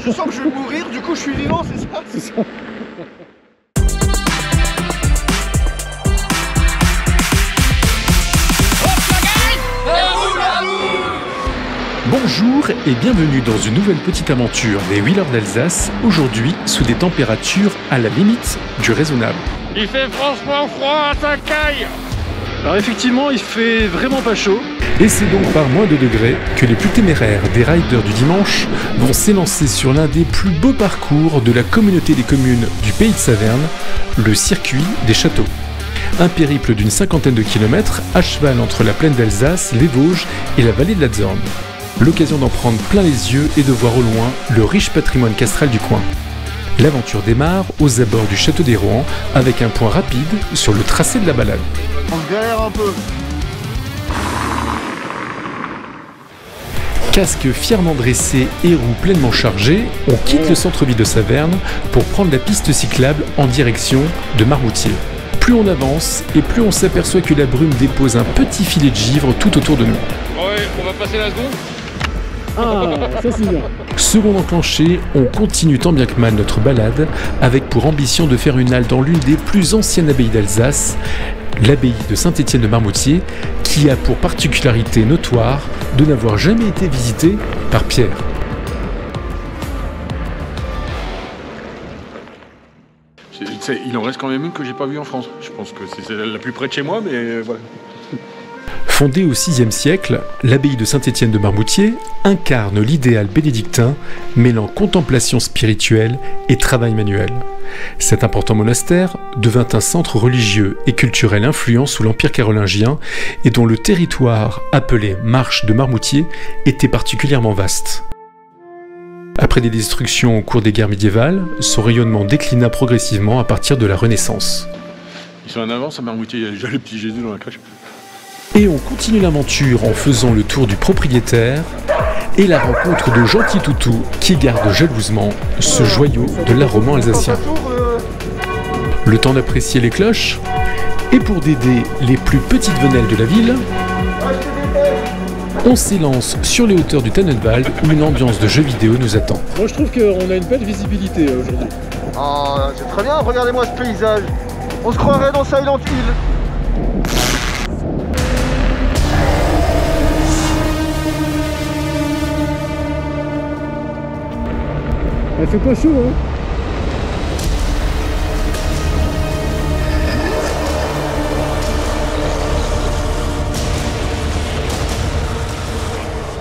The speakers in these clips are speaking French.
je sens que je vais mourir, du coup je suis vivant, c'est ça? C'est ça. Bonjour et bienvenue dans une nouvelle petite aventure des Wheelers d'Alsace, aujourd'hui sous des températures à la limite du raisonnable. Il fait franchement froid à Saint-Caille. Alors effectivement, il fait vraiment pas chaud. Et c'est donc par moins de degrés que les plus téméraires des riders du dimanche vont s'élancer sur l'un des plus beaux parcours de la communauté des communes du pays de Saverne, le circuit des châteaux. Un périple d'une cinquantaine de kilomètres à cheval entre la plaine d'Alsace, les Vosges et la vallée de la Zorn. L'occasion d'en prendre plein les yeux et de voir au loin le riche patrimoine castral du coin. L'aventure démarre aux abords du château des Rohan avec un point rapide sur le tracé de la balade. On se galère un peu. Casque fièrement dressé et roues pleinement chargées, on quitte le centre-ville de Saverne pour prendre la piste cyclable en direction de Marmoutier. Plus on avance et plus on s'aperçoit que la brume dépose un petit filet de givre tout autour de nous. Ouais, on va passer la seconde. Ah, ça c'est bien. Seconde enclenchée, on continue tant bien que mal notre balade avec pour ambition de faire une halte dans l'une des plus anciennes abbayes d'Alsace, l'abbaye de Saint-Étienne de Marmoutier, qui a pour particularité notoire de n'avoir jamais été visitée par Pierre. Il en reste quand même une que j'ai pas vue en France. Je pense que c'est la plus près de chez moi, mais voilà. Fondée au VIe siècle, l'abbaye de Saint-Étienne de Marmoutier incarne l'idéal bénédictin mêlant contemplation spirituelle et travail manuel. Cet important monastère devint un centre religieux et culturel influent sous l'Empire carolingien et dont le territoire, appelé Marche de Marmoutier, était particulièrement vaste. Après des destructions au cours des guerres médiévales, son rayonnement déclina progressivement à partir de la Renaissance. Ils sont en avance à Marmoutier, il y a déjà le petit Jésus dans la crèche. Et on continue l'aventure en faisant le tour du propriétaire et la rencontre de Gentil Toutou qui garde jalousement ce joyau de l'art roman alsacien. Le temps d'apprécier les cloches et pour d'aider les plus petites venelles de la ville, on s'élance sur les hauteurs du Tannenwald où une ambiance de jeu vidéo nous attend. Moi je trouve qu'on a une belle visibilité aujourd'hui. Oh, c'est très bien, regardez-moi ce paysage. On se croirait dans Silent Hill. Elle fait pas chaud, hein.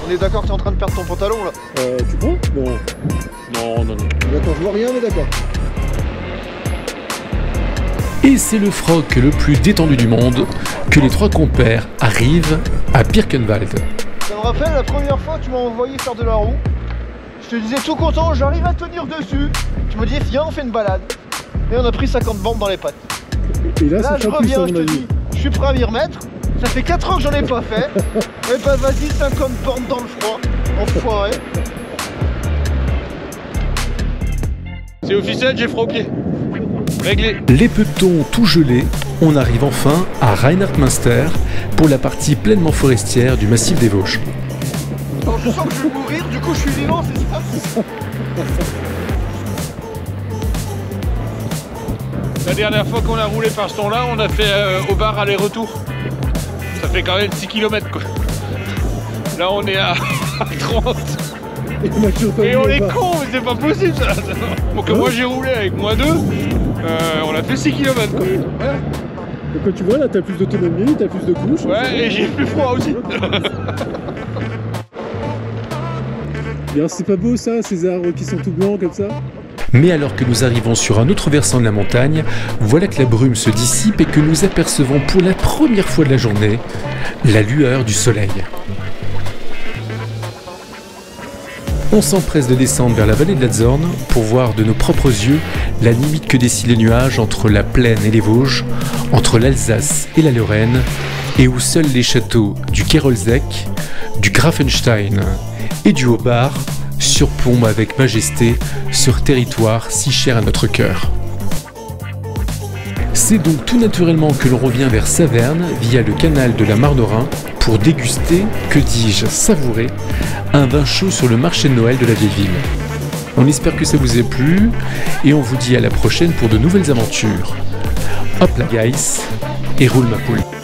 On est d'accord que t'es en train de perdre ton pantalon là? Tu prends? Non. Non. D'accord, je vois rien mais d'accord. Et c'est le froc le plus détendu du monde que les trois compères arrivent à Birkenwald. Ça me rappelle la première fois que tu m'as envoyé faire de la roue. Je te disais tout content, j'arrive à tenir dessus. Tu me dis viens on fait une balade. Et on a pris 50 bandes dans les pattes. Et là, Là c'est je pas plus, reviens, à je mon te avis. dis, je suis prêt à m'y remettre. Ça fait 4 ans que j'en ai pas fait. Et bah vas-y 50 bandes dans le froid. Enfoiré. C'est officiel, j'ai froqué. Réglé. Les pelotons tout gelés, on arrive enfin à Reinhardt-Münster pour la partie pleinement forestière du massif des Vosges. Attends, je sens que je vais mourir, du coup je suis vivant, c'est ça? La dernière fois qu'on a roulé par ce temps-là, on a fait au bar aller-retour. Ça fait quand même 6 km quoi. Là on est à 30. Et on est con, mais c'est pas possible ça. Donc moi j'ai roulé avec -2, on a fait 6 km quoi. Donc quand tu vois là, t'as plus d'autonomie, t'as plus de couches. Ouais, et j'ai plus froid aussi. Bien, c'est pas beau ça, ces arbres qui sont tout blancs comme ça? Mais alors que nous arrivons sur un autre versant de la montagne, voilà que la brume se dissipe et que nous apercevons pour la première fois de la journée la lueur du soleil. On s'empresse de descendre vers la vallée de la Zorn pour voir de nos propres yeux la limite que dessinent les nuages entre la plaine et les Vosges, entre l'Alsace et la Lorraine, et où seuls les châteaux du Kerolzek, du Grafenstein et du Haut-Bar surplombent avec majesté ce territoire si cher à notre cœur. C'est donc tout naturellement que l'on revient vers Saverne via le canal de la Mare-de-Rhin pour déguster, que dis-je, savourer, un vin chaud sur le marché de Noël de la vieille ville. On espère que ça vous a plu et on vous dit à la prochaine pour de nouvelles aventures. Hop la guys, et roule ma poule.